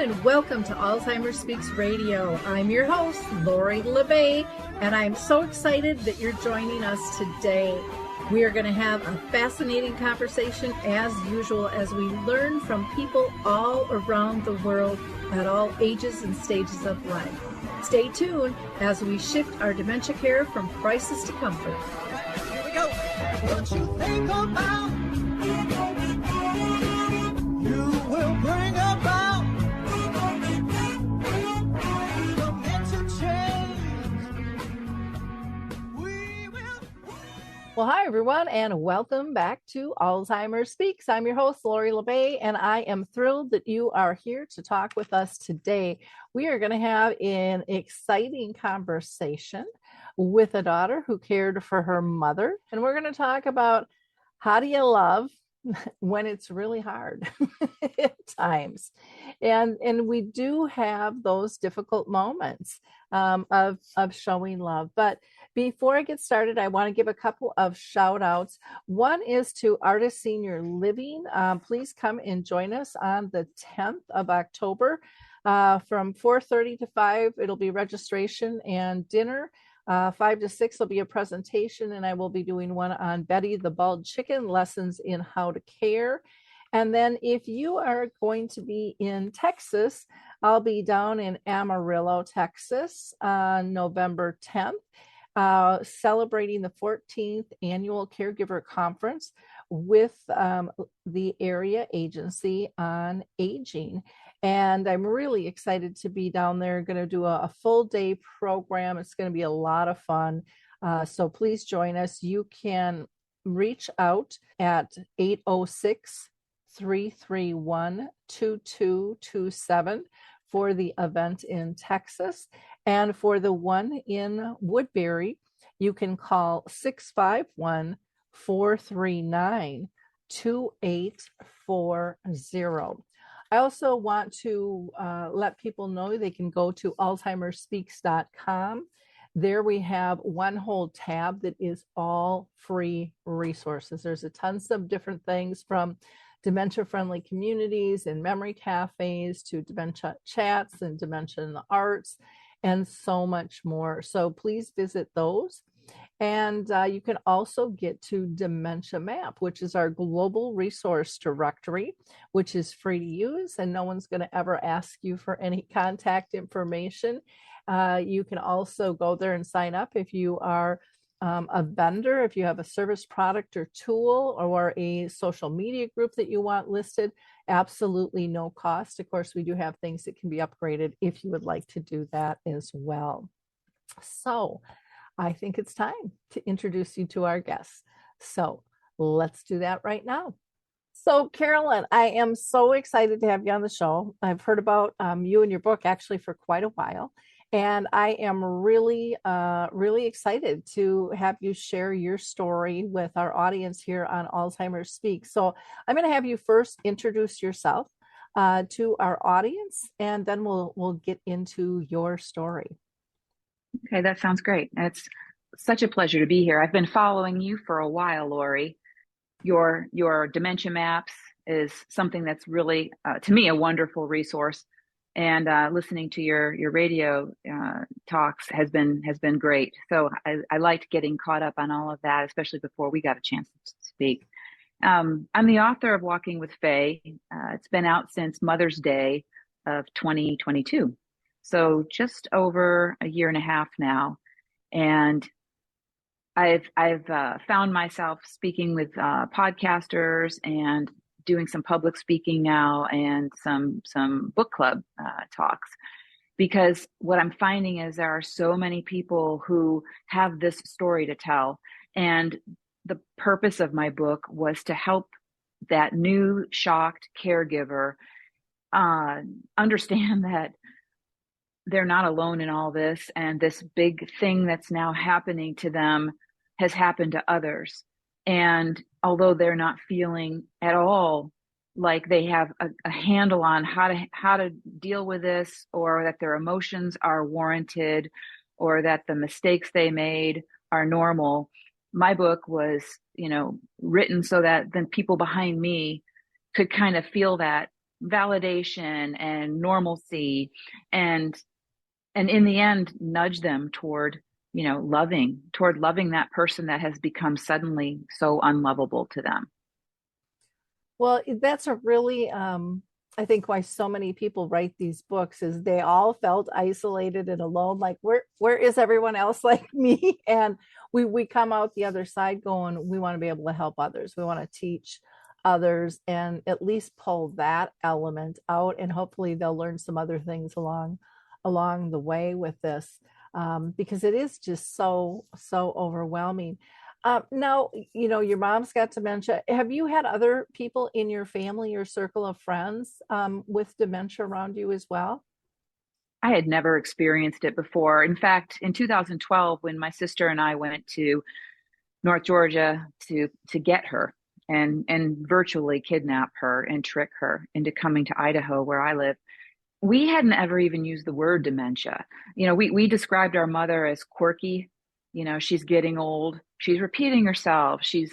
and welcome to Alzheimer Speaks Radio. I'm your host, Lori LeBay, and I'm so excited that you're joining us today. We are going to have a fascinating conversation as usual as we learn from people all around the world at all ages and stages of life. Stay tuned as we shift our dementia care from crisis to comfort. Here we go. What you think about, you will bring about the mental change. We will. Well, hi, everyone, and welcome back to Alzheimer Speaks. I'm your host, Lori LeBay, and I am thrilled that you are here to talk with us today. We are going to have an exciting conversation with a daughter who cared for her mother, and we're going to talk about how do you love when it's really hard at times. And we do have those difficult moments of showing love. But before I get started, I want to give a couple of shout outs. One is to Artist Senior Living. Please come and join us on the 10th of October from 4:30 to 5. It'll be registration and dinner. 5 to 6 will be a presentation, and I will be doing one on Betty the Bald Chicken, lessons in how to care. And then if you are going to be in Texas, I'll be down in Amarillo, Texas on November 10th, celebrating the 14th Annual Caregiver Conference with the Area Agency on Aging. And I'm really excited to be down there. Going to do a full day program. It's going to be a lot of fun. So please join us. You can reach out at 806-331-2227 for the event in Texas. And for the one in Woodbury, you can call 651-439-2840. I also want to let people know they can go to alzheimerspeaks.com. There we have one whole tab that is all free resources. There's a tons of different things from dementia-friendly communities and memory cafes to dementia chats and dementia in the arts and so much more. So please visit those. And you can also get to Dementia Map, which is our global resource directory, which is free to use, and no one's going to ever ask you for any contact information. You can also go there and sign up if you are a vendor, if you have a service, product, or tool, or a social media group that you want listed. Absolutely no cost. Of course, we do have things that can be upgraded if you would like to do that as well. So I think it's time to introduce you to our guests. So let's do that right now. So Carolyn, I am so excited to have you on the show. I've heard about you and your book actually for quite a while. And I am really, really excited to have you share your story with our audience here on Alzheimer Speaks. So I'm going to have you first introduce yourself to our audience, and then we'll get into your story. Okay, that sounds great. It's such a pleasure to be here. I've been following you for a while, Lori. Your dementia maps is something that's really, to me, a wonderful resource. And listening to your radio talks has been great. So I liked getting caught up on all of that, especially before we got a chance to speak. I'm the author of Walking with Faye. It's been out since Mother's Day of 2022. So just over a year and a half now. And I've found myself speaking with podcasters and doing some public speaking now and some book club talks, because what I'm finding is there are so many people who have this story to tell. And the purpose of my book was to help that new shocked caregiver understand that they're not alone in all this, and this big thing that's now happening to them has happened to others. And although they're not feeling at all like they have a handle on how to deal with this, or that their emotions are warranted, or that the mistakes they made are normal, my book was, written so that then people behind me could kind of feel that validation and normalcy, and in the end nudge them toward loving that person that has become suddenly so unlovable to them. Well, that's a really, I think why so many people write these books is they all felt isolated and alone. Like, where is everyone else like me? And we come out the other side going, we want to be able to help others. We want to teach others and at least pull that element out. And hopefully they'll learn some other things along the way with this, because it is just so overwhelming. Now, your mom's got dementia. Have you had other people in your family or circle of friends with dementia around you as well? I had never experienced it before. In fact, in 2012, when my sister and I went to North Georgia to get her and virtually kidnap her and trick her into coming to Idaho, where I live, we hadn't ever even used the word dementia. We described our mother as quirky. She's getting old. She's repeating herself. She's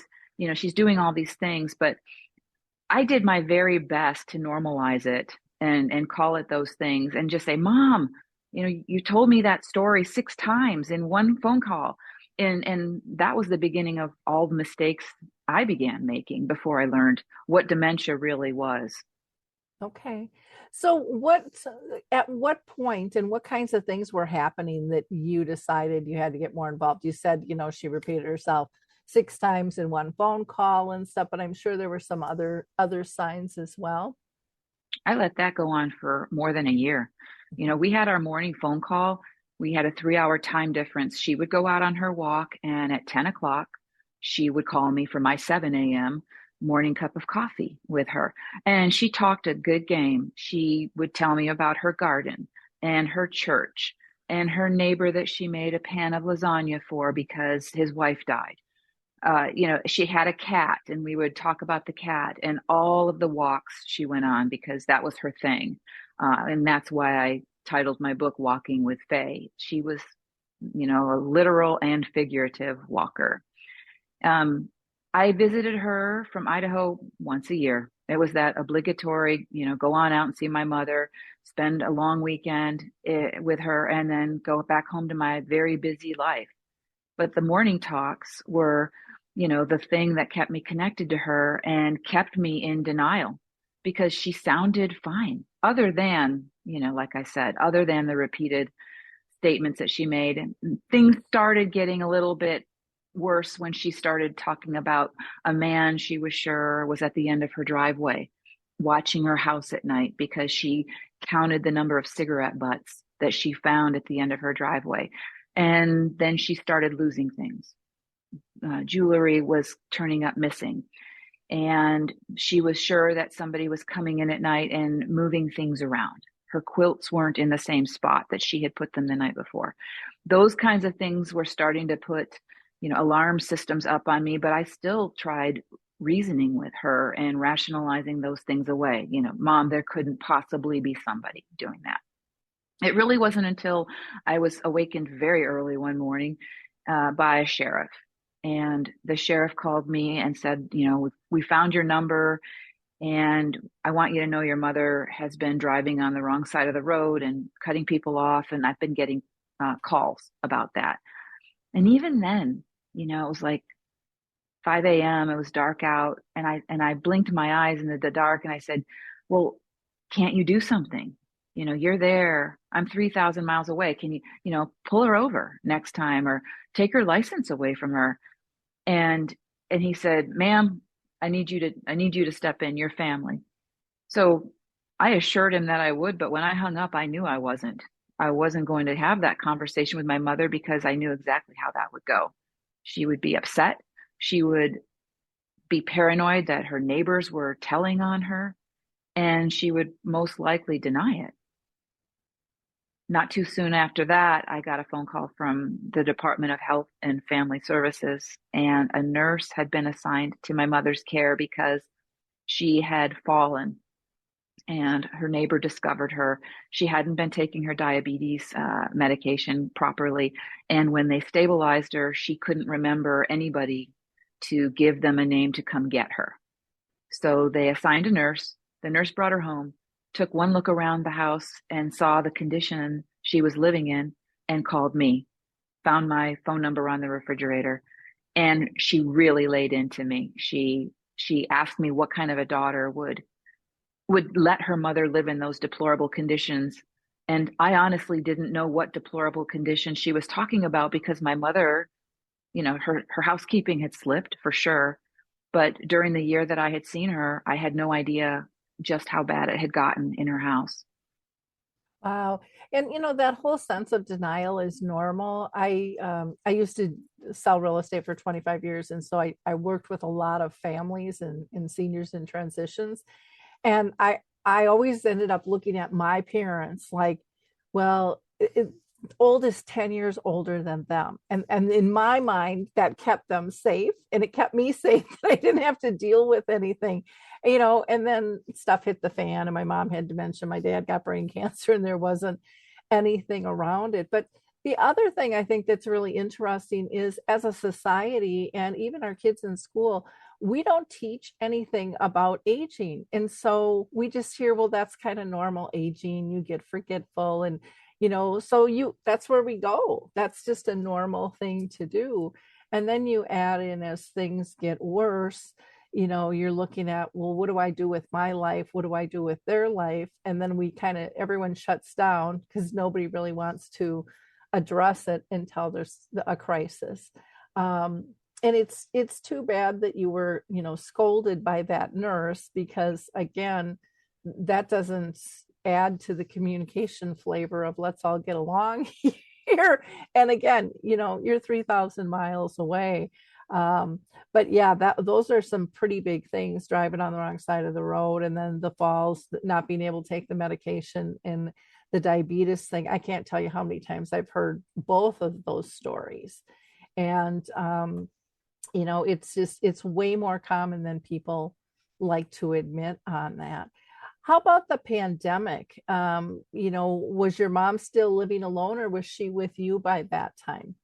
doing all these things. But I did my very best to normalize it and call it those things and just say, Mom, you told me that story 6 times in one phone call. And that was the beginning of all the mistakes I began making before I learned what dementia really was. Okay. So at what point and what kinds of things were happening that you decided you had to get more involved? You said, she repeated herself 6 times in one phone call and stuff, but I'm sure there were some other signs as well. I let that go on for more than a year. We had our morning phone call. We had a 3-hour time difference. She would go out on her walk, and at 10 o'clock, she would call me for my 7 a.m. morning cup of coffee with her. And she talked a good game. She would tell me about her garden and her church and her neighbor that she made a pan of lasagna for because his wife died. She had a cat, and we would talk about the cat and all of the walks she went on because that was her thing. And that's why I titled my book Walking with Faye. She was, a literal and figurative walker. I visited her from Idaho once a year. It was that obligatory, go on out and see my mother, spend a long weekend with her, and then go back home to my very busy life. But the morning talks were, the thing that kept me connected to her and kept me in denial because she sounded fine, other than, like I said, other than the repeated statements that she made. And things started getting a little bit worse when she started talking about a man she was sure was at the end of her driveway, watching her house at night because she counted the number of cigarette butts that she found at the end of her driveway. And then she started losing things. Jewelry was turning up missing. And she was sure that somebody was coming in at night and moving things around. Her quilts weren't in the same spot that she had put them the night before. Those kinds of things were starting to put, alarm systems up on me, but I still tried reasoning with her and rationalizing those things away. Mom, there couldn't possibly be somebody doing that. It really wasn't until I was awakened very early one morning by a sheriff. And the sheriff called me and said, we found your number and I want you to know your mother has been driving on the wrong side of the road and cutting people off. And I've been getting calls about that. And even then, it was like 5 a.m. It was dark out. And I blinked my eyes in the dark and I said, well, can't you do something? You're there. I'm 3,000 miles away. Can you, pull her over next time or take her license away from her? And he said, ma'am, I need you to step in, your family. So I assured him that I would, but when I hung up, I knew I wasn't going to have that conversation with my mother because I knew exactly how that would go. She would be upset. She would be paranoid that her neighbors were telling on her, and she would most likely deny it. Not too soon after that, I got a phone call from the Department of Health and Family Services, and a nurse had been assigned to my mother's care because she had fallen and her neighbor discovered her. She hadn't been taking her diabetes medication properly. And when they stabilized her, she couldn't remember anybody to give them a name to come get her. So they assigned a nurse. The nurse brought her home. took one look around the house and saw the condition she was living in and called me, found my phone number on the refrigerator, and she really laid into me. She asked me what kind of a daughter would let her mother live in those deplorable conditions. And I honestly didn't know what deplorable conditions she was talking about, because my mother, her housekeeping had slipped for sure. But during the year that I had seen her, I had no idea just how bad it had gotten in her house. Wow. And that whole sense of denial is normal. I used to sell real estate for 25 years. And so I worked with a lot of families and seniors in transitions. And I always ended up looking at my parents like, well, oldest 10 years older than them. And in my mind, that kept them safe, and it kept me safe. I didn't have to deal with anything, and then stuff hit the fan, and my mom had dementia. My dad got brain cancer, and there wasn't anything around it. But the other thing I think that's really interesting is, as a society and even our kids in school, we don't teach anything about aging. And so we just hear, well, that's kind of normal aging. You get forgetful, and so that's where we go. That's just a normal thing to do. And then you add in, as things get worse, you're looking at, well, what do I do with my life? What do I do with their life? And then everyone shuts down because nobody really wants to address it until there's a crisis. And it's too bad that you were, scolded by that nurse, because again, that doesn't add to the communication flavor of let's all get along here. And again, you're 3,000 miles away. But yeah, those are some pretty big things, driving on the wrong side of the road, and then the falls, not being able to take the medication, and the diabetes thing. I can't tell you how many times I've heard both of those stories. And it's way more common than people to admit on that. How about the pandemic? Was your mom still living alone, or was she with you by that time?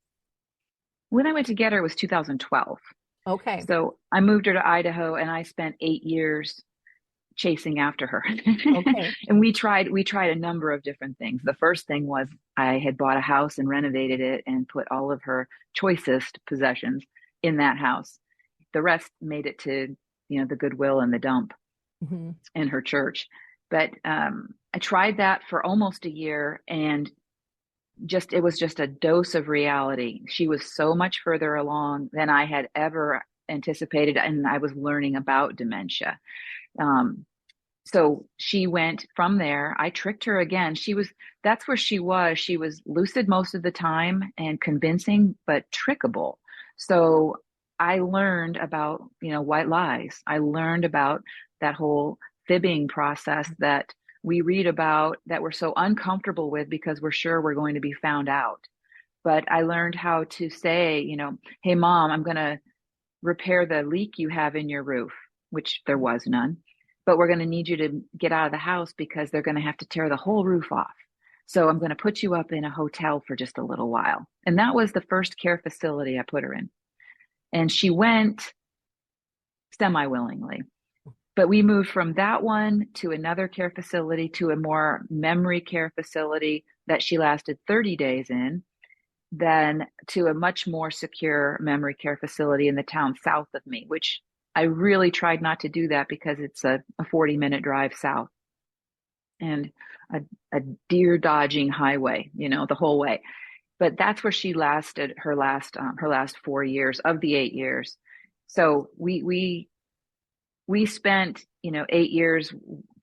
When I went to get her, it was 2012. Okay. So I moved her to Idaho, and I spent 8 years chasing after her. Okay. And we tried a number of different things. The first thing was, I had bought a house and renovated it and put all of her choicest possessions in that house. The rest made it to, the Goodwill and the dump Mm-hmm. in her church. But I tried that for almost a year, and it was just a dose of reality. She was so much further along than I had ever anticipated, and I was learning about dementia. So she went from there. I tricked her again. That's where she was. She was lucid most of the time and convincing, but trickable. So I learned about, white lies. I learned about that whole fibbing process that we read about, that we're so uncomfortable with because we're sure we're going to be found out. But I learned how to say, hey, Mom, I'm going to repair the leak you have in your roof, which there was none. But we're going to need you to get out of the house because they're going to have to tear the whole roof off. So I'm going to put you up in a hotel for just a little while. And that was the first care facility I put her in. And she went semi-willingly. But we moved from that one to another care facility, to a more memory care facility that she lasted 30 days in, then to a much more secure memory care facility in the town south of me, which I really tried not to do that because it's a 40-minute drive south and a deer dodging highway, the whole way. But that's where she lasted her last 4 years of the 8 years. So we spent 8 years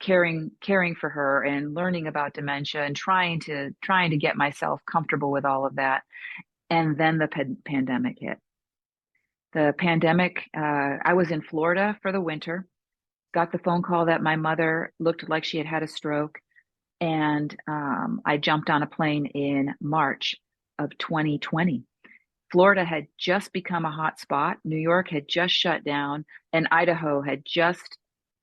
caring for her and learning about dementia and trying to get myself comfortable with all of that. And then the pandemic hit. The pandemic, I was in Florida for the winter, got the phone call that my mother looked like she had had a stroke. And I jumped on a plane in March of 2020. Florida had just become a hot spot. New York had just shut down, and Idaho had just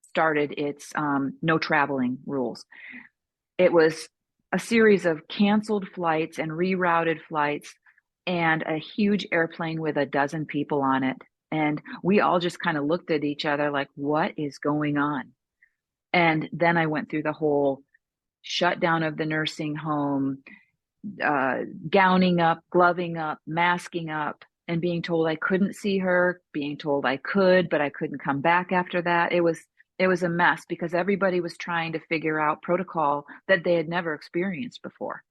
started its no traveling rules. It was a series of canceled flights and rerouted flights, and a huge airplane with a dozen people on it. And we all just kind of looked at each other like, what is going on? And then I went through the whole shutdown of the nursing home, gowning up, gloving up, masking up, and being told I couldn't see her, being told I could, but I couldn't come back after that. It was a mess because everybody was trying to figure out protocol that they had never experienced before.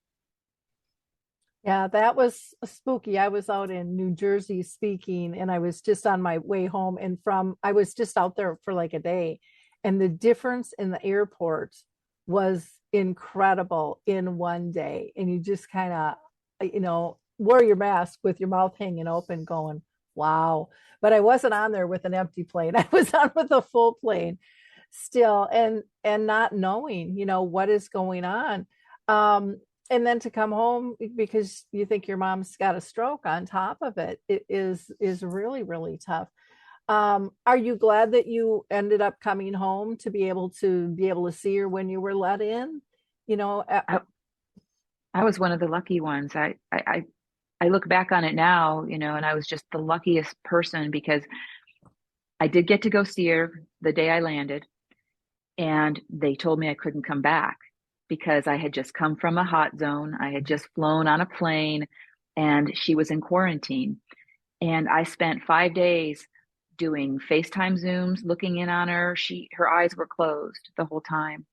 Yeah, that was spooky. I was out in New Jersey speaking, and I was just on my way home. And I was just out there for like a day. And the difference in the airport was incredible in one day. And you just kind of, wear your mask with your mouth hanging open, going, wow. But I wasn't on there with an empty plane. I was on with a full plane still, and not knowing, what is going on. Um, and then to come home because you think your mom's got a stroke on top of it, it is really, really tough. Are you glad that you ended up coming home to be able to see her when you were let in? You know, I, I was one of the lucky ones. I look back on it now, and I was just the luckiest person because I did get to go see her the day I landed, and they told me I couldn't come back because I had just come from a hot zone. I had just flown on a plane and she was in quarantine. And I spent 5 days doing FaceTime Zooms, looking in on her. Her eyes were closed the whole time.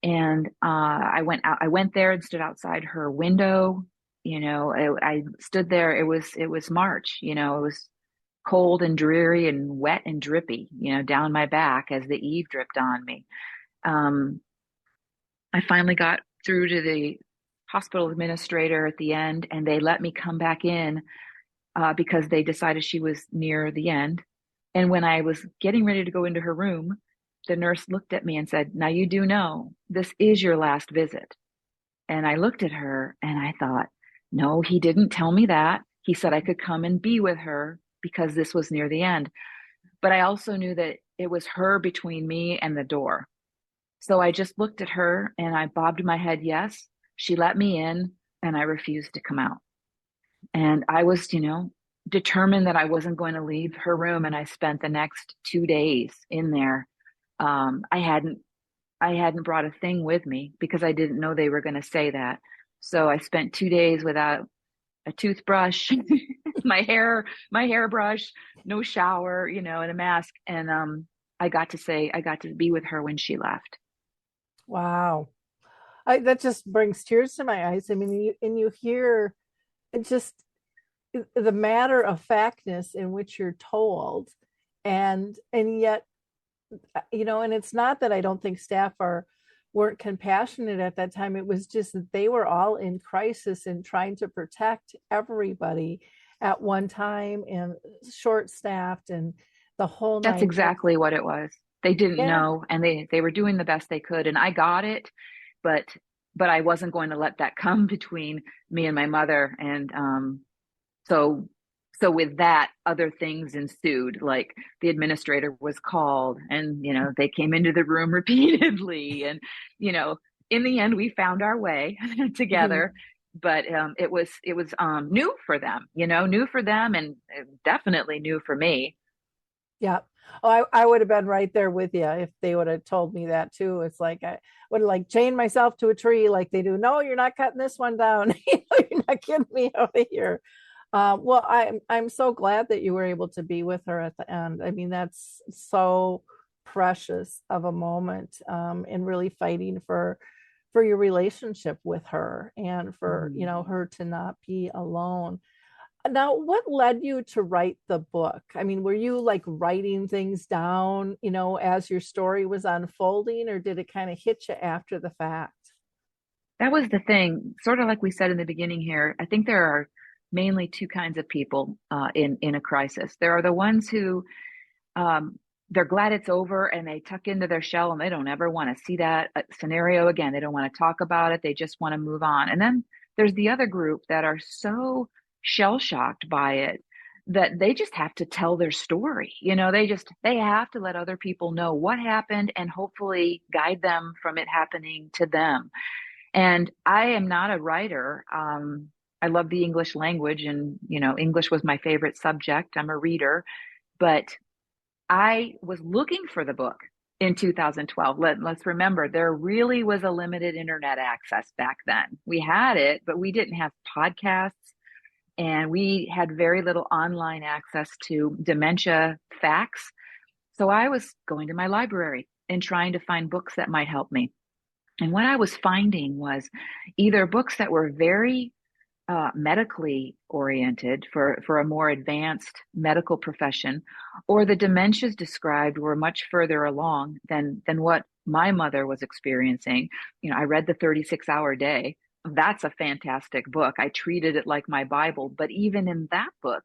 And I went there and stood outside her window. I stood there. It was March, it was cold and dreary and wet and drippy, down my back as the eve dripped on me. Um, I finally got through to the hospital administrator at the end, and they let me come back in because they decided she was near the end. And when I was getting ready to go into her room, the nurse looked at me and said, "Now you do know this is your last visit." And I looked at her and I thought, no, he didn't tell me that. He said I could come and be with her because this was near the end. But I also knew that it was her between me and the door. So I just looked at her and I bobbed my head yes. She let me in and I refused to come out. And I was, determined that I wasn't going to leave her room. And I spent the next 2 days in there. I hadn't brought a thing with me because I didn't know they were going to say that. So I spent 2 days without a toothbrush, my hairbrush, no shower, and a mask. And I got to be with her when she left. wow. That just brings tears to my eyes. I mean, you hear just the matter of factness in which you're told, and yet, and it's not that I don't think staff weren't compassionate at that time. It was just that they were all in crisis and trying to protect everybody at one time and short staffed and the whole That's nine. exactly what it was. They didn't Yeah. know, and they were doing the best they could, and I got it, but I wasn't going to let that come between me and my mother. And so with that, other things ensued. Like the administrator was called, and they came into the room repeatedly, and in the end, we found our way together. But it was new for them, new for them, and definitely new for me. Yeah. Oh, I would have been right there with you if they would have told me that too. It's like I would have like chained myself to a tree like they do. No, you're not cutting this one down. You're not getting me out of here. Well, I'm so glad that you were able to be with her at the end. I mean, that's so precious of a moment, and really fighting for your relationship with her and for her to not be alone. Now, what led you to write the book? I mean, were you like writing things down, as your story was unfolding, or did it kind of hit you after the fact? That was the thing, sort of like we said in the beginning here. I think there are mainly two kinds of people in a crisis. There are the ones who they're glad it's over and they tuck into their shell and they don't ever want to see that scenario again. They don't want to talk about it. They just want to move on. And then there's the other group that are so shell shocked by it that they just have to tell their story. They have to let other people know what happened and hopefully guide them from it happening to them. And I am not a writer. I love the English language, and English was my favorite subject. I'm a reader, but I was looking for the book in 2012. Let's remember, there really was a limited internet access back then. We had it, but we didn't have podcasts, and we had very little online access to dementia facts. So I was going to my library and trying to find books that might help me. And what I was finding was either books that were very medically oriented for a more advanced medical profession, or the dementias described were much further along than what my mother was experiencing. I read the 36-hour day. That's a fantastic book. I treated it like my Bible, but even in that book,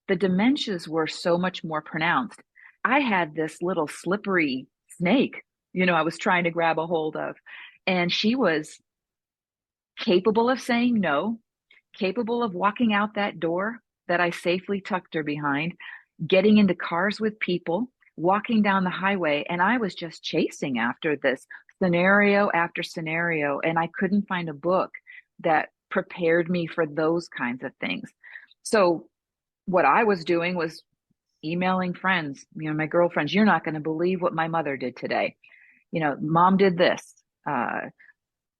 the dementias were so much more pronounced. I had this little slippery snake, I was trying to grab a hold of, and she was capable of saying no, capable of walking out that door that I safely tucked her behind, getting into cars with people, walking down the highway. And I was just chasing after this scenario after scenario. And I couldn't find a book that prepared me for those kinds of things. So what I was doing was emailing friends, my girlfriends. You're not going to believe what my mother did today. Mom did this.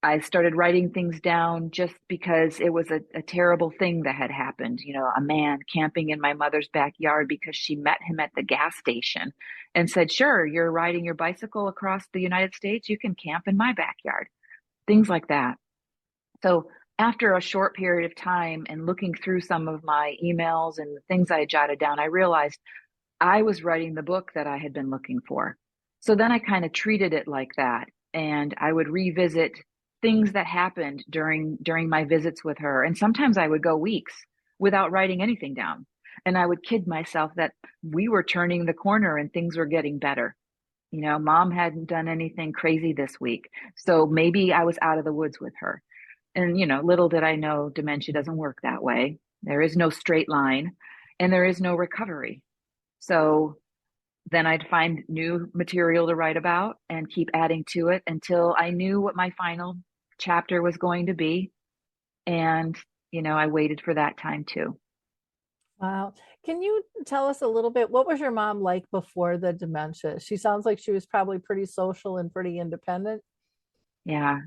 I started writing things down just because it was a terrible thing that had happened. A man camping in my mother's backyard because she met him at the gas station and said, sure, you're riding your bicycle across the United States. You can camp in my backyard. Things like that. So after a short period of time and looking through some of my emails and the things I had jotted down, I realized I was writing the book that I had been looking for. So then I kind of treated it like that. And I would revisit things that happened during my visits with her. And sometimes I would go weeks without writing anything down. And I would kid myself that we were turning the corner and things were getting better. Mom hadn't done anything crazy this week. So maybe I was out of the woods with her. And, little did I know, dementia doesn't work that way. There is no straight line and there is no recovery. So then I'd find new material to write about and keep adding to it until I knew what my final chapter was going to be. And, I waited for that time too. Wow. Can you tell us a little bit, what was your mom like before the dementia? She sounds like she was probably pretty social and pretty independent. Yeah.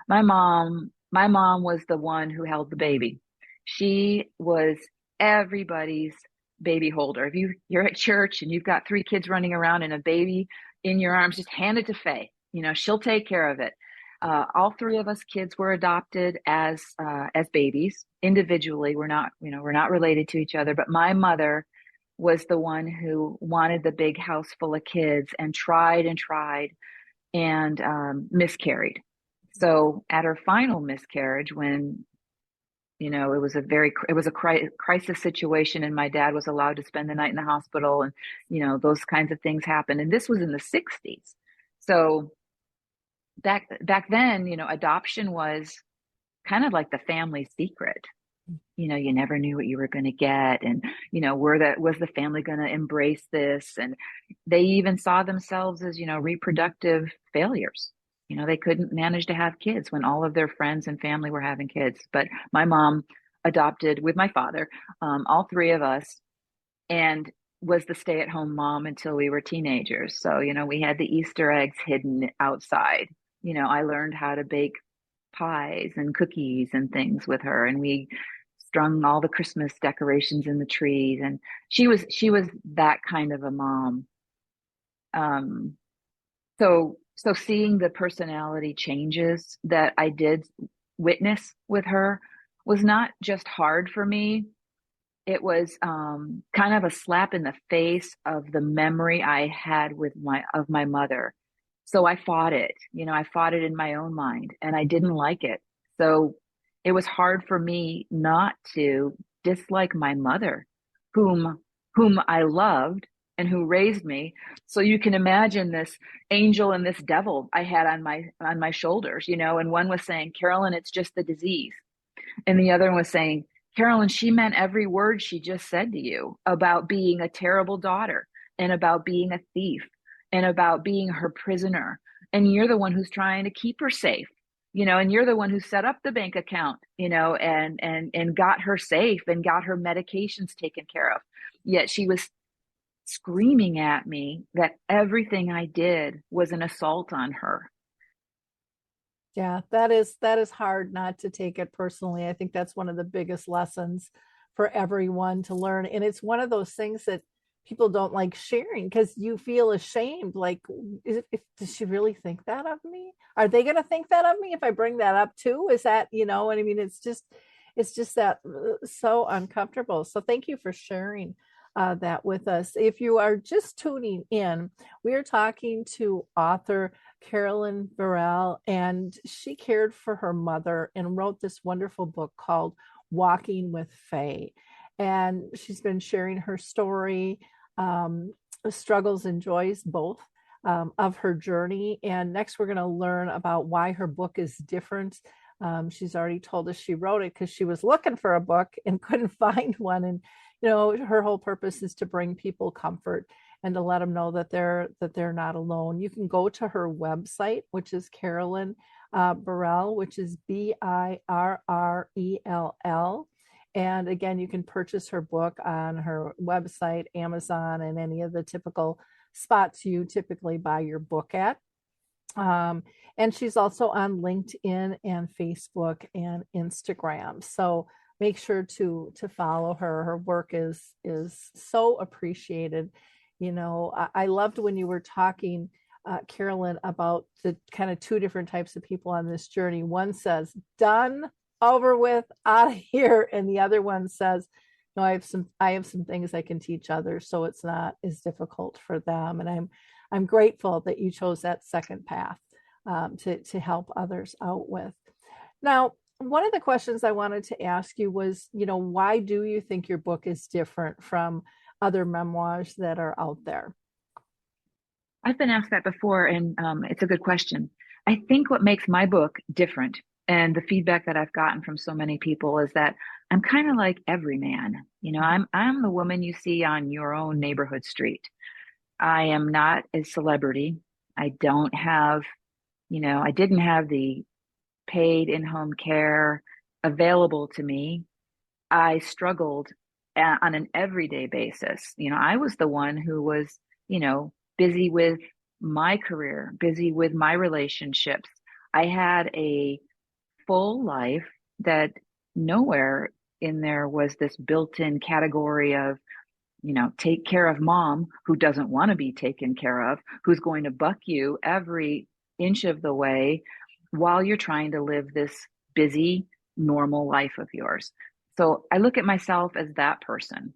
My mom was the one who held the baby. She was everybody's baby holder. If you're at church and you've got 3 kids running around and a baby in your arms, just hand it to Faye. She'll take care of it. All 3 of us kids were adopted as babies individually. We're not related to each other, but my mother was the one who wanted the big house full of kids and tried and miscarried. So at her final miscarriage, when it was a crisis situation, and my dad was allowed to spend the night in the hospital, and those kinds of things happened. And this was in the 60s. So back then, adoption was kind of like the family secret. You never knew what you were going to get, and was the family going to embrace this? And they even saw themselves as reproductive failures. They couldn't manage to have kids when all of their friends and family were having kids. But my mom adopted with my father, all 3 of us, and was the stay-at-home mom until we were teenagers. So, we had the Easter eggs hidden outside. I learned how to bake pies and cookies and things with her, and we strung all the Christmas decorations in the trees. And she was that kind of a mom. So seeing the personality changes that I did witness with her was not just hard for me. It was kind of a slap in the face of the memory I had of my mother. So I fought it. I fought it in my own mind, and I didn't like it. So it was hard for me not to dislike my mother, whom I loved and who raised me. So you can imagine this angel and this devil I had on my shoulders, and one was saying, Carolyn, it's just the disease. And the other one was saying, Carolyn, she meant every word she just said to you about being a terrible daughter and about being a thief and about being her prisoner. And you're the one who's trying to keep her safe, and you're the one who set up the bank account, and got her safe and got her medications taken care of. Yet she was screaming at me that everything I did was an assault on her. Yeah, that is hard not to take it personally. I think that's one of the biggest lessons for everyone to learn. And it's one of those things that people don't like sharing because you feel ashamed. Like, does she really think that of me? Are they going to think that of me if I bring that up too? Is that, what I mean? It's just that so uncomfortable. So thank you for sharing that with us. If you are just tuning in, we are talking to author Carolyn Birrell, and she cared for her mother and wrote this wonderful book called Walking with Faye. And she's been sharing her story, struggles and joys, both of her journey. And next, we're going to learn about why her book is different. She's already told us she wrote it because she was looking for a book and couldn't find one. And her whole purpose is to bring people comfort and to let them know that they're not alone. You can go to her website, which is Carolyn Birrell, which is Birrell. And again, you can purchase her book on her website, Amazon, and any of the typical spots you typically buy your book at. And she's also on LinkedIn and Facebook and Instagram. So make sure to follow her. Her work is so appreciated. I loved when you were talking, Carolyn, about the kind of two different types of people on this journey. One says, done, over with, out of here. And the other one says, no, I have some things I can teach others, so it's not as difficult for them. And I'm grateful that you chose that second path to help others out with. Now, one of the questions I wanted to ask you was, why do you think your book is different from other memoirs that are out there? I've been asked that before, and it's a good question. I think what makes my book different, and the feedback that I've gotten from so many people, is that I'm kind of like every man. I'm the woman you see on your own neighborhood street. I am not a celebrity. I don't have, I didn't have the paid in-home care available to me. I struggled on an everyday basis. I was the one who was, busy with my career, busy with my relationships. I had a full life that nowhere in there was this built-in category of, take care of mom who doesn't want to be taken care of, who's going to buck you every inch of the way while you're trying to live this busy, normal life of yours. So I look at myself as that person.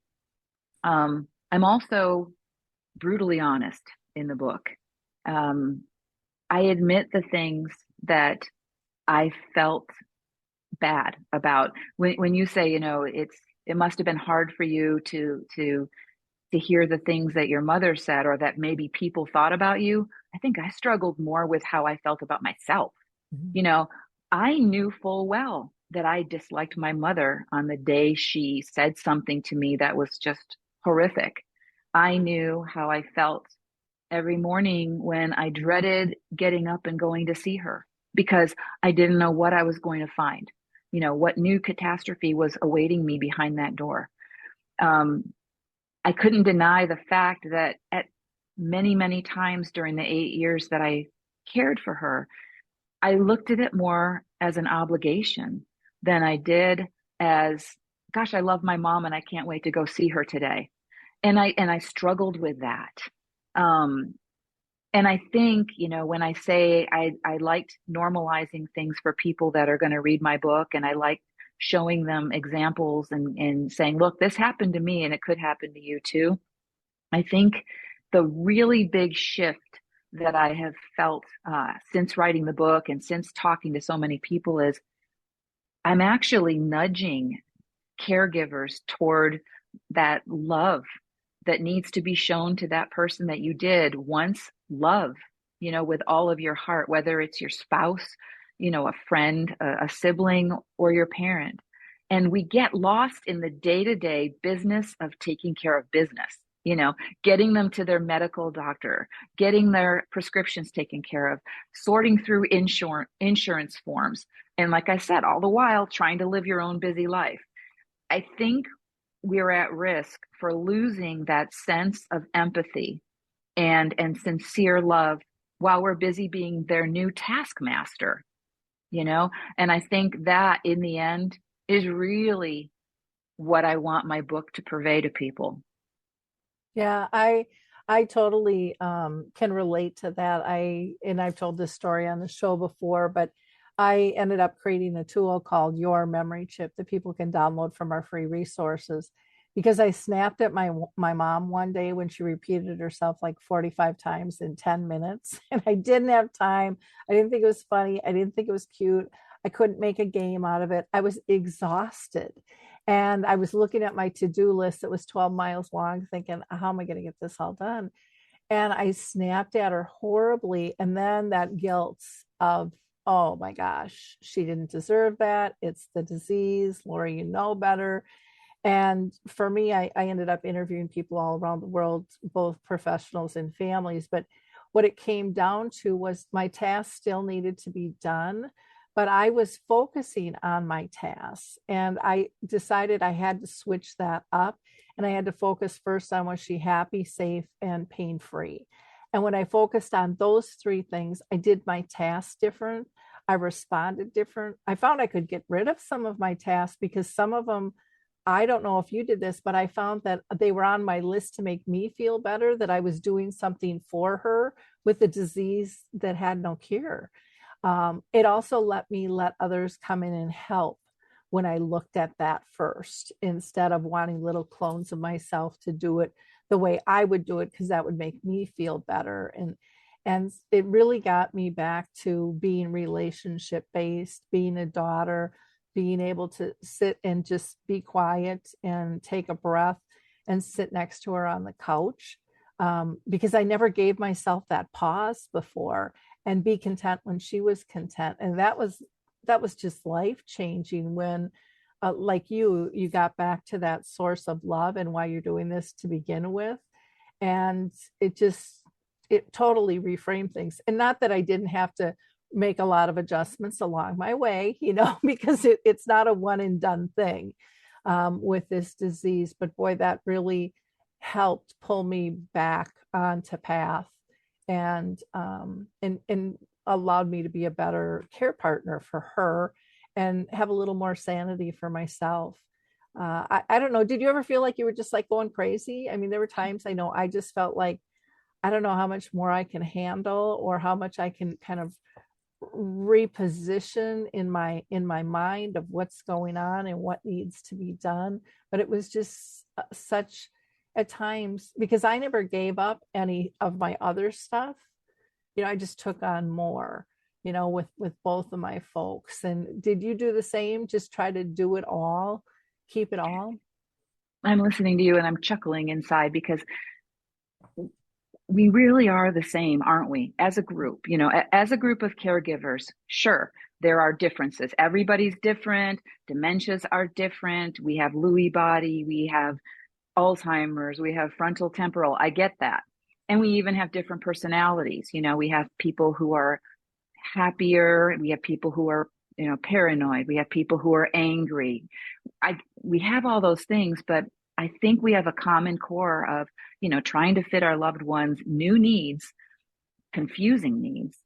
I'm also brutally honest in the book. I admit the things that I felt bad about. When you say, it must have been hard for you to hear the things that your mother said or that maybe people thought about you. I think I struggled more with how I felt about myself. Mm-hmm. I knew full well that I disliked my mother on the day she said something to me that was just horrific. I knew how I felt every morning when I dreaded getting up and going to see her because I didn't know what I was going to find, what new catastrophe was awaiting me behind that door. I couldn't deny the fact that at many, many times during the 8 years that I cared for her, I looked at it more as an obligation than I did as, gosh, I love my mom and I can't wait to go see her today. And I struggled with that. And I think, when I say I liked normalizing things for people that are going to read my book, and I like showing them examples and saying, look, this happened to me and it could happen to you too. I think the really big shift that I have felt since writing the book and since talking to so many people is I'm actually nudging caregivers toward that love that needs to be shown to that person that you did once love, with all of your heart, whether it's your spouse, a friend, a sibling, or your parent. And we get lost in the day-to-day business of taking care of business, getting them to their medical doctor, getting their prescriptions taken care of, sorting through insurance forms. And like I said, all the while trying to live your own busy life. I think we're at risk for losing that sense of empathy and sincere love while we're busy being their new taskmaster, you know? And I think that in the end is really what I want my book to convey to people. Yeah, I totally can relate to that. I've told this story on the show before, but I ended up creating a tool called Your Memory Chip that people can download from our free resources because I snapped at my mom one day when she repeated herself like 45 times in 10 minutes and I didn't have time. I didn't think it was funny. I didn't think it was cute. I couldn't make a game out of it. I was exhausted. And I was looking at my to-do list that was 12 miles long, thinking, how am I going to get this all done? And I snapped at her horribly. And then that guilt of, oh my gosh, she didn't deserve that. It's the disease. Lori, you know better. And for me, I ended up interviewing people all around the world, both professionals and families. But what it came down to was my task still needed to be done, but I was focusing on my tasks. And I decided I had to switch that up. And I had to focus first on was she happy, safe, and pain free. And when I focused on those three things, I did my tasks different. I responded different. I found I could get rid of some of my tasks because some of them, I don't know if you did this, but I found that they were on my list to make me feel better, that I was doing something for her with a disease that had no cure. It also let me let others come in and help when I looked at that first, instead of wanting little clones of myself to do it the way I would do it, because that would make me feel better. And it really got me back to being relationship based, being a daughter, being able to sit and just be quiet and take a breath and sit next to her on the couch, because I never gave myself that pause before, and be content when she was content. And that was just life changing when, like you got back to that source of love and why you're doing this to begin with. And it totally reframed things. And not that I didn't have to make a lot of adjustments along my way, because it's not a one and done thing with this disease. But boy, that really helped pull me back onto path, and allowed me to be a better care partner for her and have a little more sanity for myself. I don't know. Did you ever feel like you were just like going crazy? I mean, there were times I know I just felt like, I don't know how much more I can handle or how much I can kind of reposition in my mind of what's going on and what needs to be done. But it was just such, at times, because I never gave up any of my other stuff, I just took on more, with both of my folks. And did you do the same? Just try to do it all, keep it all? I'm listening to you and I'm chuckling inside because we really are the same, aren't we? As a group, as a group of caregivers, sure, there are differences. Everybody's different. Dementias are different. We have Lewy body. We have Alzheimer's. We have frontal temporal. I get that. And we even have different personalities. We have people who are happier. We have people who are, paranoid. We have people who are angry. We have all those things, but I think we have a common core of, trying to fit our loved ones' new needs, confusing needs,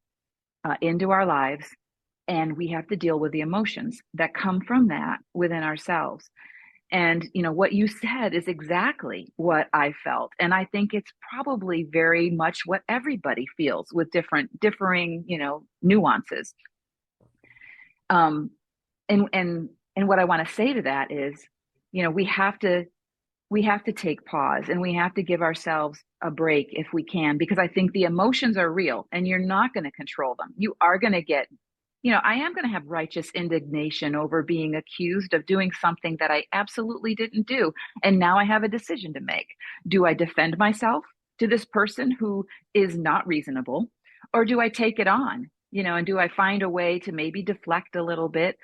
into our lives. And we have to deal with the emotions that come from that within ourselves. And, what you said is exactly what I felt. And I think it's probably very much what everybody feels with differing, nuances. And what I want to say to that is, we have to take pause and we have to give ourselves a break if we can, because I think the emotions are real and you're not going to control them. You are going to get, I am going to have righteous indignation over being accused of doing something that I absolutely didn't do. And now I have a decision to make. Do I defend myself to this person who is not reasonable, or do I take it on, and do I find a way to maybe deflect a little bit,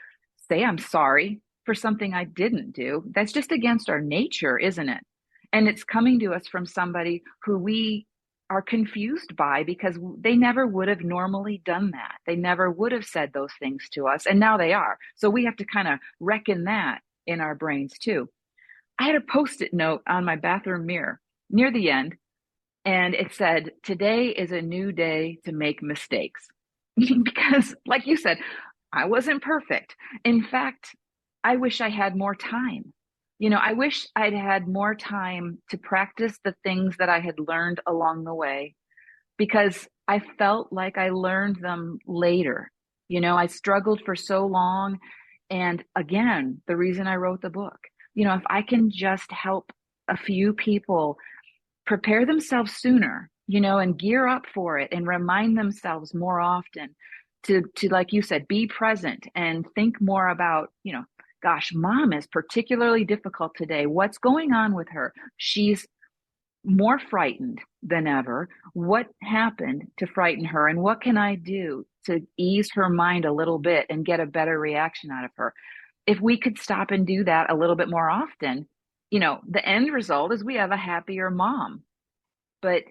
say I'm sorry for something I didn't do? That's just against our nature, isn't it? And it's coming to us from somebody who we are confused by, because they never would have normally done that. They never would have said those things to us. And now they are. So we have to kind of reckon that in our brains too. I had a Post-it note on my bathroom mirror near the end, and it said, "Today is a new day to make mistakes." Because, like you said, I wasn't perfect. In fact, I wish I had more time. I wish I'd had more time to practice the things that I had learned along the way, because I felt like I learned them later. I struggled for so long. And again, the reason I wrote the book, if I can just help a few people prepare themselves sooner, and gear up for it and remind themselves more often to, like you said, be present and think more about, gosh, mom is particularly difficult today. What's going on with her? She's more frightened than ever. What happened to frighten her? And what can I do to ease her mind a little bit and get a better reaction out of her? If we could stop and do that a little bit more often, the end result is we have a happier mom. But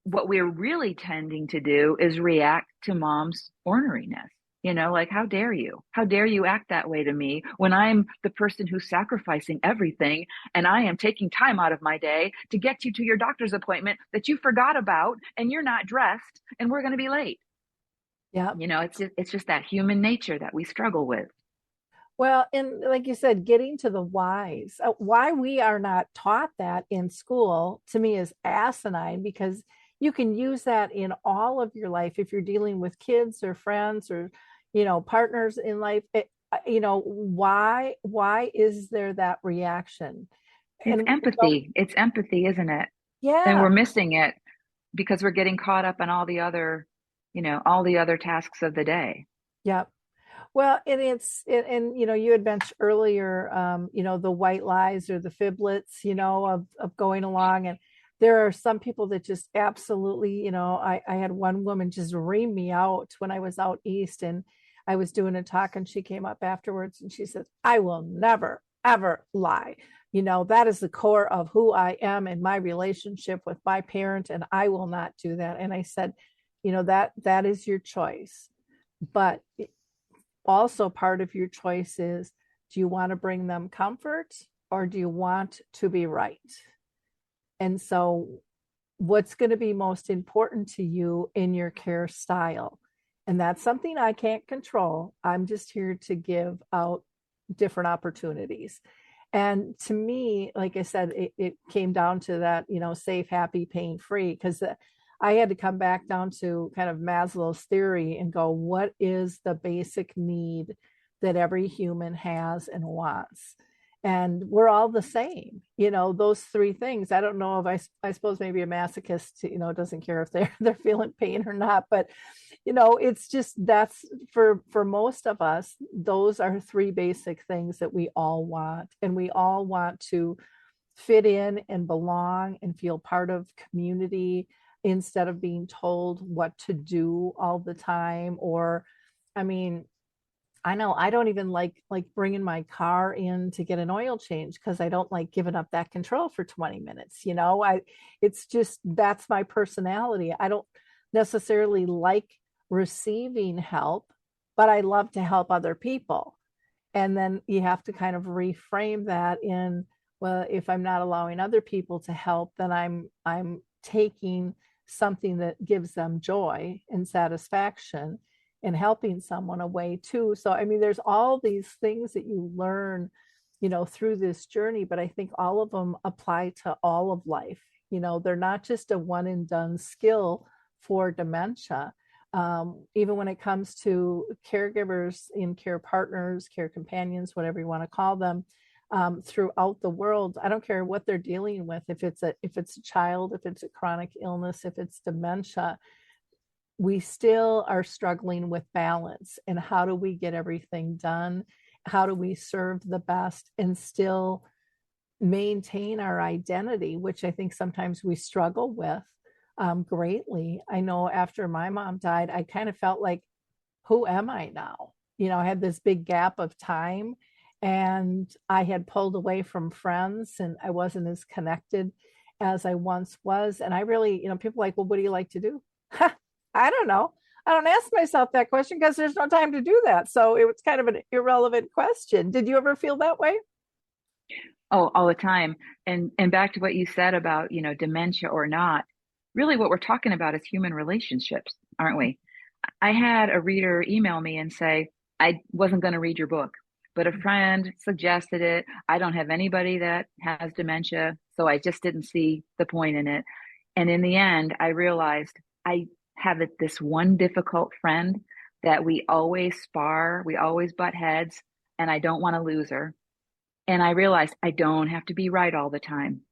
what we're really tending to do is react to mom's orneriness. Like, how dare you? How dare you act that way to me when I'm the person who's sacrificing everything and I am taking time out of my day to get you to your doctor's appointment that you forgot about and you're not dressed and we're going to be late. Yeah. It's just that human nature that we struggle with. Well, and like you said, getting to the whys, why we are not taught that in school, to me is asinine, because you can use that in all of your life if you're dealing with kids or friends or, partners in life. Why is there that reaction? It's empathy. It's empathy, isn't it? And Yeah. we're missing it because we're getting caught up in all the other tasks of the day. Yeah. Well, and you had mentioned earlier, the white lies or the fiblets, of going along. And there are some people that just absolutely, I had one woman just ream me out when I was out east and I was doing a talk, and she came up afterwards and she said, "I will never, ever lie. That is the core of who I am in my relationship with my parent, and I will not do that." And I said, that is your choice. But also part of your choice is, do you want to bring them comfort or do you want to be right? And so what's going to be most important to you in your care style? And that's something I can't control. I'm just here to give out different opportunities. And to me, like I said, it came down to that, safe, happy, pain free, because I had to come back down to kind of Maslow's theory and go, what is the basic need that every human has and wants? And we're all the same, those three things. I don't know if I suppose maybe a masochist, doesn't care if they're feeling pain or not, but, it's just, that's for most of us, those are three basic things that we all want. And we all want to fit in and belong and feel part of community, instead of being told what to do all the time. Or, I mean, I know I don't even like bringing my car in to get an oil change, because I don't like giving up that control for 20 minutes. It's just, that's my personality. I don't necessarily like receiving help, but I love to help other people. And then you have to kind of reframe that in, well, if I'm not allowing other people to help, then I'm taking something that gives them joy and satisfaction and helping someone away too. So, I mean, there's all these things that you learn, through this journey, but I think all of them apply to all of life. They're not just a one and done skill for dementia. Even when it comes to caregivers and care partners, care companions, whatever you want to call them, throughout the world, I don't care what they're dealing with. If it's a child, if it's a chronic illness, if it's dementia, we still are struggling with balance. And how do we get everything done? How do we serve the best and still maintain our identity, which I think sometimes we struggle with greatly. I know after my mom died, I kind of felt like, who am I now? I had this big gap of time, and I had pulled away from friends and I wasn't as connected as I once was. And I really, people are like, well, what do you like to do? I don't know. I don't ask myself that question because there's no time to do that. So it was kind of an irrelevant question. Did you ever feel that way? Oh, all the time. And back to what you said about, dementia or not, really what we're talking about is human relationships, aren't we? I had a reader email me and say, I wasn't going to read your book, but a friend suggested it. I don't have anybody that has dementia, so I just didn't see the point in it. And in the end, I realized I have this one difficult friend that we always spar, we always butt heads, and I don't want to lose her. And I realized I don't have to be right all the time.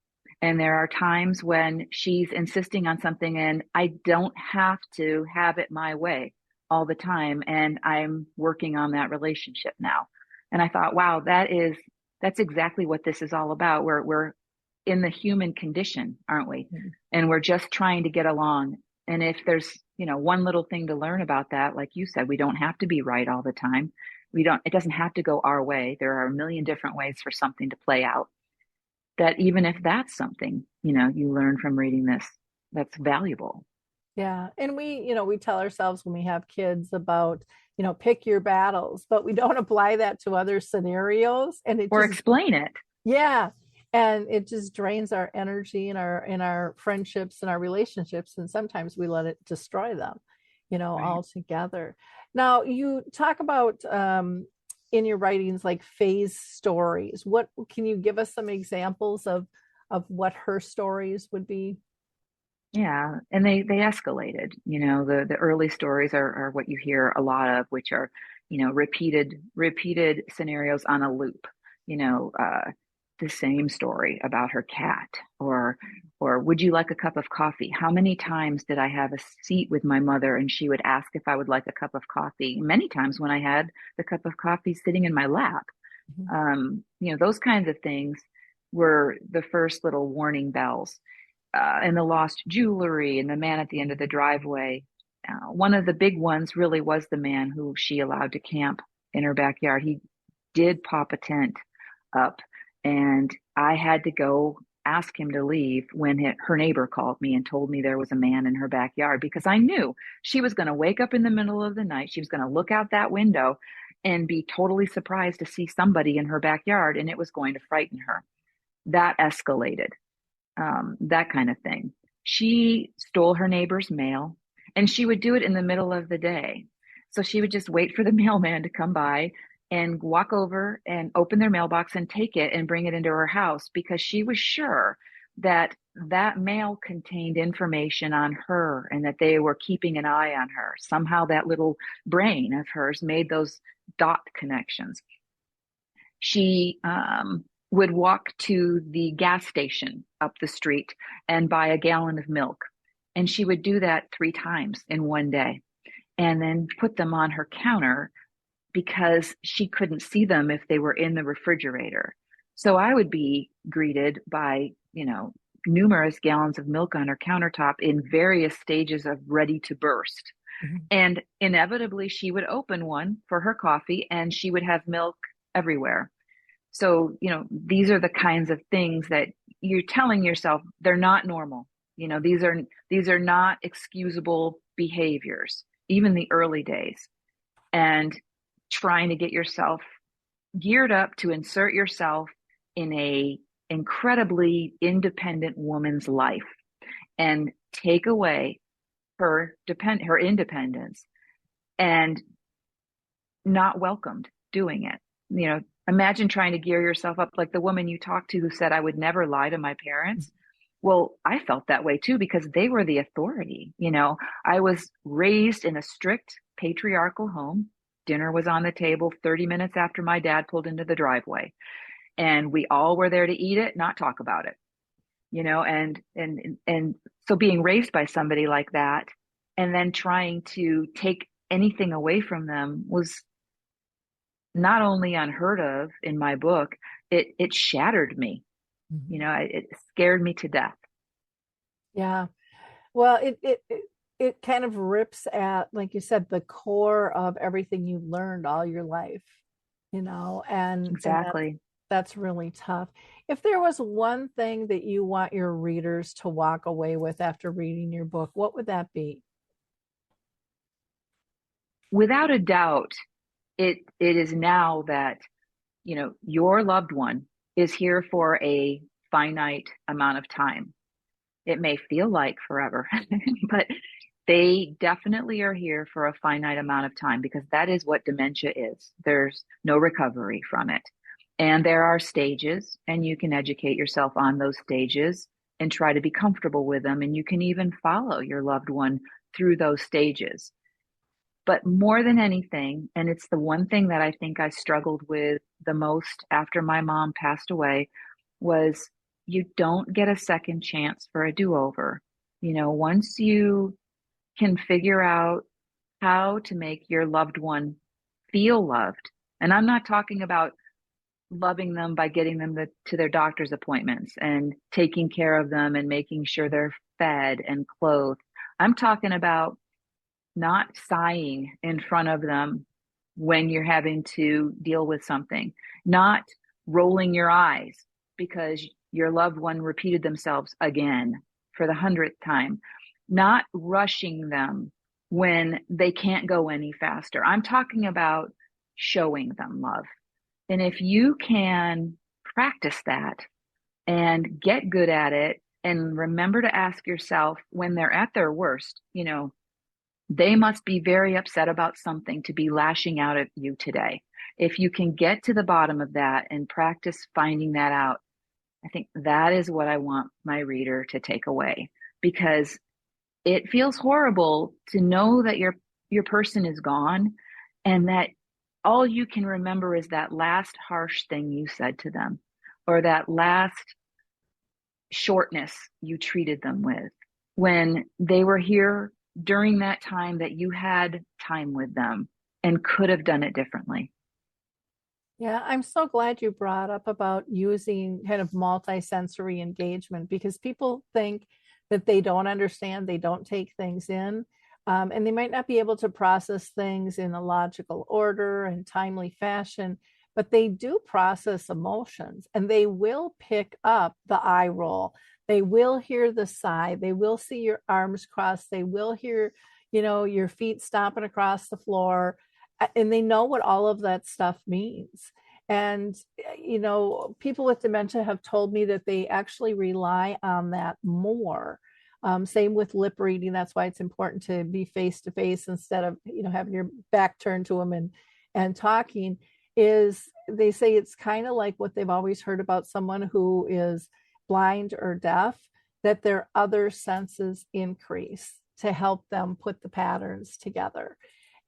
And there are times when she's insisting on something and I don't have to have it my way all the time. And I'm working on that relationship now. And I thought, wow, that's exactly what this is all about. We're in the human condition, aren't we? Mm-hmm. And we're just trying to get along. And if there's, one little thing to learn about that, like you said, we don't have to be right all the time. It doesn't have to go our way. There are a million different ways for something to play out. That even if that's something, you learn from reading this, that's valuable. Yeah. And we tell ourselves when we have kids about, pick your battles, but we don't apply that to other scenarios. And it Or just, explain it. yeah. And it just drains our energy and our friendships and our relationships. And sometimes we let it destroy them, Right. altogether. Now you talk about, in your writings, like phase stories. What can you give us some examples of what her stories would be? Yeah. And they escalated. The early stories are what you hear a lot of, which are, repeated scenarios on a loop. You know, uh, the same story about her cat, or would you like a cup of coffee? How many times did I have a seat with my mother and she would ask if I would like a cup of coffee? Many times when I had the cup of coffee sitting in my lap. Mhm. Those kinds of things were the first little warning bells. And the lost jewelry and the man at the end of the driveway. One of the big ones really was the man who she allowed to camp in her backyard. He did pop a tent up, and I had to go ask him to leave when her neighbor called me and told me there was a man in her backyard, because I knew she was going to wake up in the middle of the night. She was going to look out that window and be totally surprised to see somebody in her backyard, and it was going to frighten her. That escalated, that kind of thing. She stole her neighbor's mail, and she would do it in the middle of the day. So she would just wait for the mailman to come by and walk over and open their mailbox and take it and bring it into her house, because she was sure that that mail contained information on her and that they were keeping an eye on her. Somehow that little brain of hers made those dot connections. She would walk to the gas station up the street and buy a gallon of milk. And she would do that 3 times in one day and then put them on her counter because she couldn't see them if they were in the refrigerator. So I would be greeted by, numerous gallons of milk on her countertop in various stages of ready to burst. Mhm. And inevitably, she would open one for her coffee and she would have milk everywhere. So, these are the kinds of things that you're telling yourself they're not normal. These are not excusable behaviors, even the early days. And trying to get yourself geared up to insert yourself in a incredibly independent woman's life and take away her independence, and not welcomed doing it. Imagine trying to gear yourself up like the woman you talked to who said, I would never lie to my parents. Well, I felt that way too, because they were the authority. I was raised in a strict patriarchal home. Dinner was on the table 30 minutes after my dad pulled into the driveway. And we all were there to eat it, not talk about it. And so being raised by somebody like that and then trying to take anything away from them was not only unheard of in my book, it shattered me. Mhm. It scared me to death. Yeah. Well, it kind of rips at, like you said, the core of everything you've learned all your life, and Exactly. that's really tough. If there was one thing that you want your readers to walk away with after reading your book, what would that be? Without a doubt, it is now that, your loved one is here for a finite amount of time. It may feel like forever, but they definitely are here for a finite amount of time because that is what dementia is. There's no recovery from it. And there are stages, and you can educate yourself on those stages and try to be comfortable with them. And you can even follow your loved one through those stages. But more than anything, and it's the one thing that I think I struggled with the most after my mom passed away, was you don't get a second chance for a do-over. You know, once you can figure out how to make your loved one feel loved, and I'm not talking about loving them by getting them to their doctor's appointments and taking care of them and making sure they're fed and clothed. I'm talking about not sighing in front of them when you're having to deal with something, not rolling your eyes because your loved one repeated themselves again for the 100th time, not rushing them when they can't go any faster. I'm talking about showing them love. And if you can practice that and get good at it and remember to ask yourself when they're at their worst, you know, they must be very upset about something to be lashing out at you today. If you can get to the bottom of that and practice finding that out, I think that is what I want my reader to take away, because it feels horrible to know that your person is gone and that all you can remember is that last harsh thing you said to them or that last shortness you treated them with when they were here during that time that you had time with them and could have done it differently. Yeah, I'm so glad you brought up about using kind of multisensory engagement because people think that they don't understand, they don't take things in, and they might not be able to process things in a logical order and timely fashion, but they do process emotions and they will pick up the eye roll. They will hear the sigh. They will see your arms crossed. They will hear, your feet stomping across the floor. And they know what all of that stuff means. And, people with dementia have told me that they actually rely on that more. Same with lip reading. That's why it's important to be face to face instead of, having your back turned to them and talking. Is they say it's kind of like what they've always heard about someone who is blind or deaf, that their other senses increase to help them put the patterns together.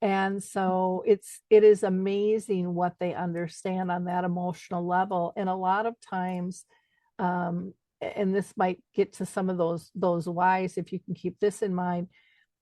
And so it is amazing what they understand on that emotional level. And a lot of times, and this might get to some of those whys, if you can keep this in mind,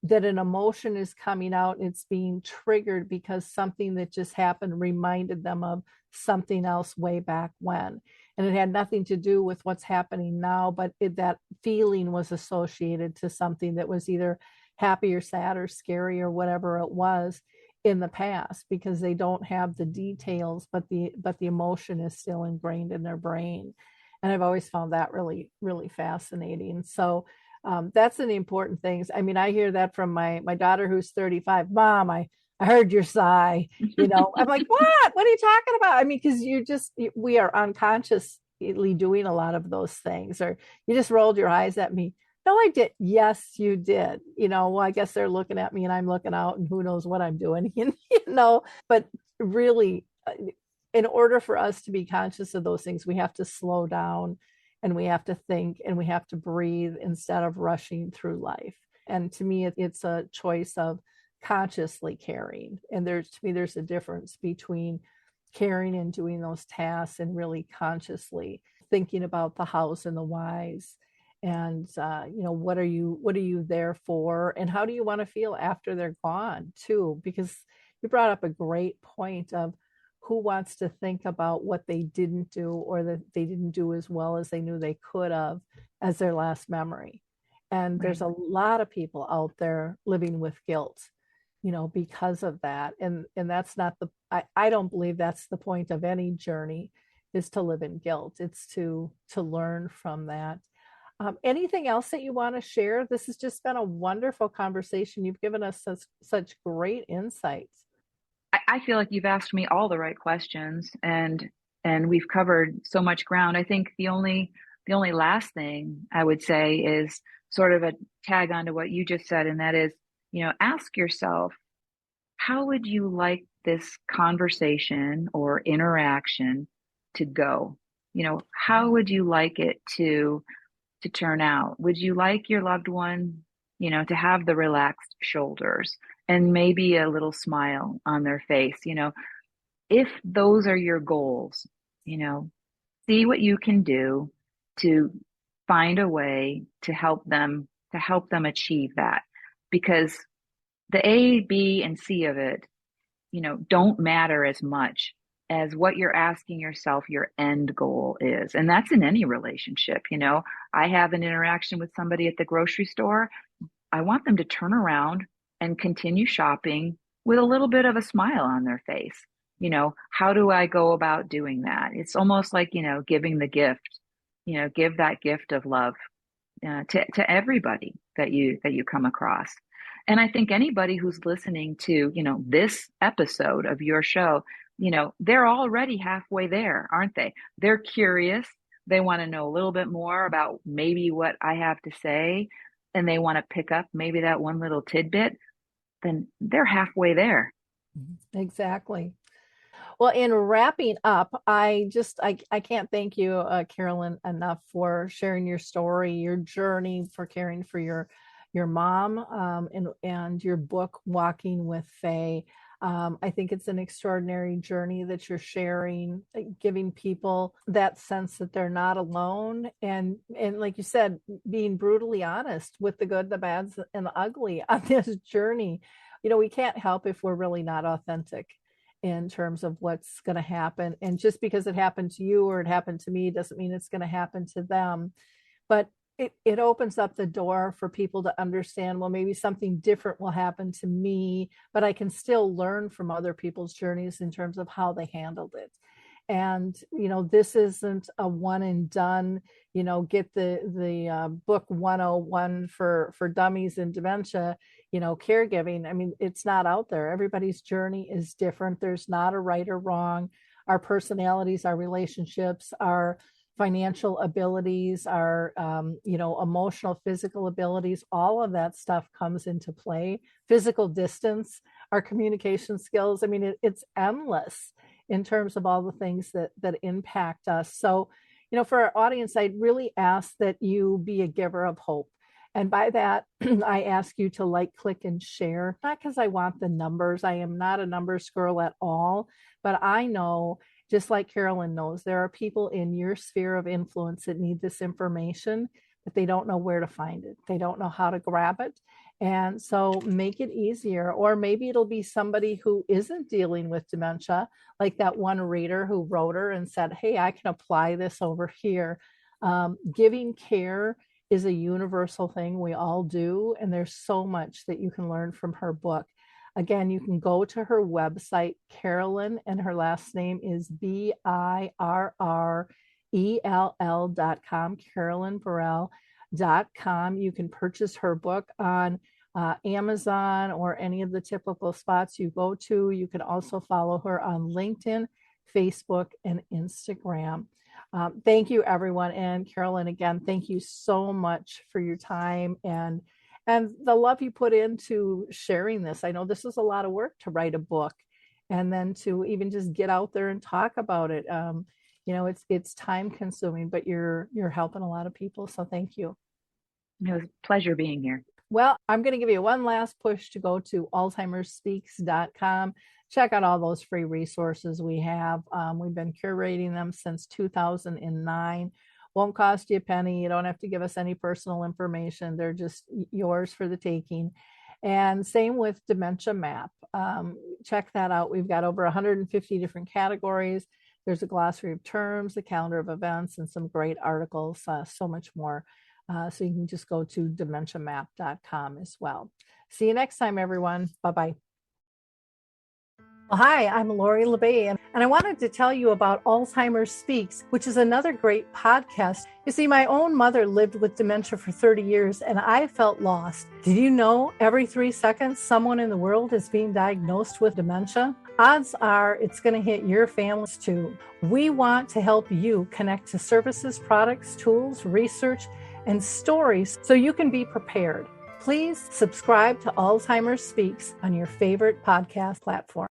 that an emotion is coming out and it's being triggered because something that just happened reminded them of something else way back when. And it had nothing to do with what's happening now, but that feeling was associated to something that was either happy or sad or scary or whatever it was in the past, because they don't have the details, but the emotion is still ingrained in their brain. And I've always found that really, really fascinating. So that's an important thing. I mean, I hear that from my daughter who's 35. Mom, I heard your sigh. I'm like, what? What are you talking about? I mean, because we are unconsciously doing a lot of those things. Or you just rolled your eyes at me. No, I did. Yes, you did. Well, I guess they're looking at me and I'm looking out and who knows what I'm doing, but really, in order for us to be conscious of those things, we have to slow down and we have to think and we have to breathe instead of rushing through life. And to me, it's a choice of consciously caring. And there's a difference between caring and doing those tasks and really consciously thinking about the hows and the whys. And what are you there for, and how do you want to feel after they're gone too? Because you brought up a great point of who wants to think about what they didn't do or that they didn't do as well as they knew they could have as their last memory. And Right. There's a lot of people out there living with guilt, because of that. And that's not I don't believe that's the point of any journey, is to live in guilt. It's to learn from that. Anything else that you want to share? This has just been a wonderful conversation. You've given us such great insights. I feel like you've asked me all the right questions, and and we've covered so much ground. I think the only last thing I would say is sort of a tag onto what you just said, and that is, ask yourself, how would you like this conversation or interaction to go? How would you like it to turn out? Would you like your loved one, to have the relaxed shoulders and maybe a little smile on their face? If those are your goals, see what you can do to find a way to help them achieve that. Because the A, B, and C of it, don't matter as much as what you're asking yourself your end goal is. And that's in any relationship. I have an interaction with somebody at the grocery store. I want them to turn around and continue shopping with a little bit of a smile on their face. How do I go about doing that? It's almost like, giving the gift, give that gift of love to everybody that you come across. And I think anybody who's listening to, this episode of your show, they're already halfway there, aren't they? They're curious. They want to know a little bit more about maybe what I have to say, and they want to pick up maybe that one little tidbit. Then they're halfway there. Exactly. Well, in wrapping up, I can't thank you, Carolyn, enough for sharing your story, your journey for caring for your mom, and your book, Walking with Faye. I think it's an extraordinary journey that you're sharing, giving people that sense that they're not alone. And like you said, being brutally honest with the good, the bad, and the ugly on this journey. We can't help if we're really not authentic in terms of what's going to happen. And just because it happened to you or it happened to me doesn't mean it's going to happen to them. But it opens up the door for people to understand, well, maybe something different will happen to me, but I can still learn from other people's journeys in terms of how they handled it. And, this isn't a one and done, get the book 101 for dummies in dementia, caregiving. I mean, it's not out there. Everybody's journey is different. There's not a right or wrong. Our personalities, our relationships, our financial abilities, our, emotional, physical abilities, all of that stuff comes into play. Physical distance, our communication skills. I mean, it's endless in terms of all the things that impact us. So, for our audience, I'd really ask that you be a giver of hope. And by that, I ask you to like, click, and share, not because I want the numbers. I am not a numbers girl at all, but I know, just like Carolyn knows, there are people in your sphere of influence that need this information, but they don't know where to find it. They don't know how to grab it. And so make it easier. Or maybe it'll be somebody who isn't dealing with dementia, like that one reader who wrote her and said, hey, I can apply this over here. Giving care is a universal thing we all do. And there's so much that you can learn from her book. Again, you can go to her website, Carolyn, and her last name is BIRRELL.com, CarolynBirrell.com. You can purchase her book on Amazon or any of the typical spots you go to. You can also follow her on LinkedIn, Facebook, and Instagram. Thank you, everyone. And Carolyn, again, thank you so much for your time and the love you put into sharing this. I know this is a lot of work to write a book and then to even just get out there and talk about it. It's time consuming, but you're helping a lot of people. So thank you. It was a pleasure being here. Well, I'm going to give you one last push to go to alzheimerspeaks.com. Check out all those free resources we have. We've been curating them since 2009. Won't cost you a penny. You don't have to give us any personal information. They're just yours for the taking. And same with Dementia Map. Check that out. We've got over 150 different categories. There's a glossary of terms, a calendar of events, and some great articles, so much more. So you can just go to dementiamap.com as well. See you next time, everyone. Bye-bye. Well, hi, I'm Lori LeBay, and I wanted to tell you about Alzheimer's Speaks, which is another great podcast. You see, my own mother lived with dementia for 30 years, and I felt lost. Did you know every 3 seconds someone in the world is being diagnosed with dementia? odds are it's going to hit your families too. We want to help you connect to services, products, tools, research, and stories so you can be prepared. Please subscribe to Alzheimer Speaks on your favorite podcast platform.